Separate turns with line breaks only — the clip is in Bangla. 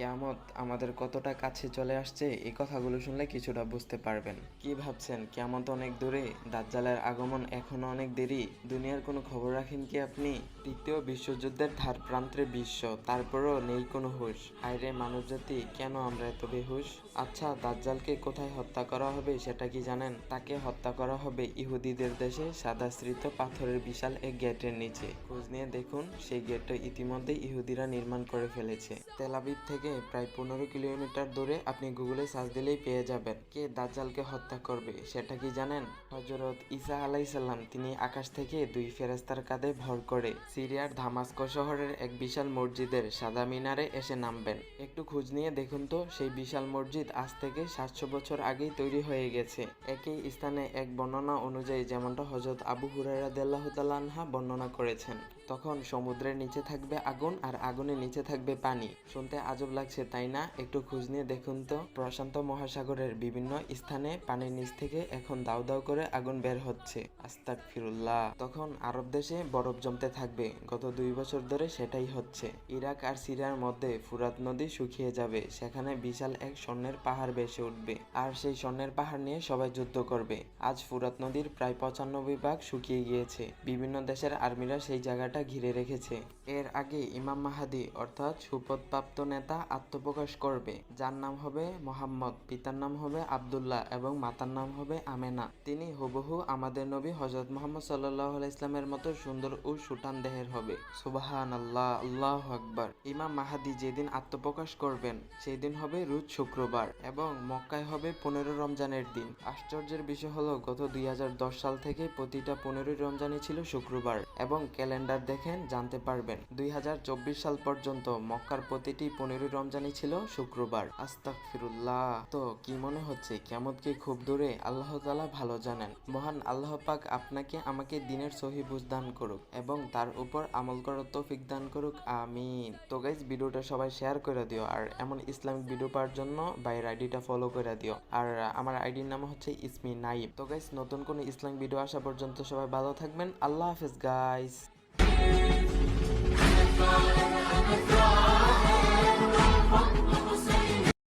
কিয়ামত আমাদের কতটা কাছে চলে আসছে এই কথাগুলো শুনলে কিছুটা বুঝতে পারবেন। কি ভাবছেন কিয়ামত অনেক দূরে? দাজ্জালের আগমন এখনো অনেক দেরি? দুনিয়ার কোনো খবর রাখেন কি আপনি? তৃতীয় বিশ্বযুদ্ধের ধার প্রান্তে বিশ্ব, তারপরও নেই কোনো হুঁশ। হায়রে মানবজাতি, কেন আমরা এত বেহুশ? আচ্ছা, দাজ্জালকে কোথায় হত্যা করা হবে সেটা কি জানেন? তাকে হত্যা করা হবে ইহুদিদের দেশে সাদাশ্রিত পাথরের বিশাল এক গেটের নিচে। খোঁজ নিয়ে দেখুন, সেই গেটটা ইতিমধ্যে ইহুদিরা নির্মাণ করে ফেলেছে। তেল আবিব থেকে প্রায় 15 কিলোমিটার দূরে আপনি গুগলে সার্চ দিলেই পেয়ে যাবেন। কে দাজ্জালকে হত্যা করবে সেটা কি জানেন? হযরত ঈসা আলাইসাল্লাম। তিনি আকাশ থেকে 2 ফেরেশতার কাঁধে ভর করে সিরিয়ার দামাস্কো শহরের এক বিশাল মসজিদের সাদা মিনারে এসে নামবেন। একটু খোঁজ নিয়ে দেখুন তো, সেই বিশাল মসজিদ আজ থেকে 700 বছর আগেই তৈরি হয়ে গেছে। একই স্থানে এক বর্ণনা অনুযায়ী, যেমনটা হযরত আবু হুরায়রা রাদিয়াল্লাহু তাআলা আনহু বর্ণনা করেছেন, তখন সমুদ্রের নিচে থাকবে আগুন আর আগুনের নিচে থাকবে পানি। শুনতে আজব লাগছে তাই না? একটু খোঁজ নিয়ে দেখুন তো, প্রশান্ত মহাসাগরের বিভিন্ন স্থানে পানির নিচ থেকে এখন দাউ দাউ করে আগুন বের হচ্ছে। আস্তাগফিরুল্লাহ। তখন আরব দেশে বরফ জমতে থাকবে। গত 2 বছর ধরে সেটাই হচ্ছে। ইরাক আর সিরিয়ার মধ্যে ফুরাত নদী শুকিয়ে যাবে, সেখানে বিশাল এক স্বর্ণের পাহাড় ভেসে উঠবে, আর সেই স্বর্ণের পাহাড় নিয়ে সবাই যুদ্ধ করবে। আজ ফুরাত নদীর প্রায় 95 ভাগ শুকিয়ে গিয়েছে। বিভিন্ন দেশের আর্মিরা সেই জায়গাটা ঘিরে রেখেছে। এর আগে ইমাম মাহাদি অর্থাৎ সুপথপ্রাপ্ত নেতা আত্মপ্রকাশ করবে, যার নাম হবে মোহাম্মদ, পিতার নাম হবে আব্দুল্লাহ এবং মাতার নাম হবে আমেনা। তিনি হুবহু আমাদের নবী হযরত মুহাম্মদ সাল্লাল্লাহু আলাইহি ইসলামের মতো সুন্দর ও সুঠাম দেহের হবে। সুবহানাল্লাহ, আল্লাহু আকবার। ইমাম মাহাদি যেদিন আত্মপ্রকাশ করবেন সেই দিন হবে রোজ শুক্রবার এবং মক্কায় হবে 15 রমজানের দিন। আশ্চর্যের বিষয় হলো, গত 2010 সাল থেকে প্রতিটা 15 রমজানই ছিল শুক্রবার, এবং ক্যালেন্ডার দেখেন জানতে পারবেন 2024 সাল পর্যন্ত মক্কার প্রতিটি 15 রমজানই ছিল শুক্রবার। আস্তাগফিরুল্লাহ। তো কি মনে হচ্ছে কিয়ামত কি খুব দূরে? আল্লাহ তাআলা ভালো জানেন। মহান আল্লাহ পাক আপনাকে আমাকে দিনের সহি বুঝ দান করুক এবং তার উপর আমল করার তৌফিক দান করুক, আমিন। তো গাইস, ভিডিওটা সবাই শেয়ার করে দিও, আর এমন ইসলামিক ভিডিও পাওয়ার জন্য ভাইয়ের আইডিটা ফলো করে দিও। আর আমার আইডির নাম হচ্ছে ইসমি নাইম। তো গাইস, নতুন কোনো ইসলামিক ভিডিও আসা পর্যন্ত সবাই ভালো থাকবেন। আল্লাহ হাফেজ গাইস।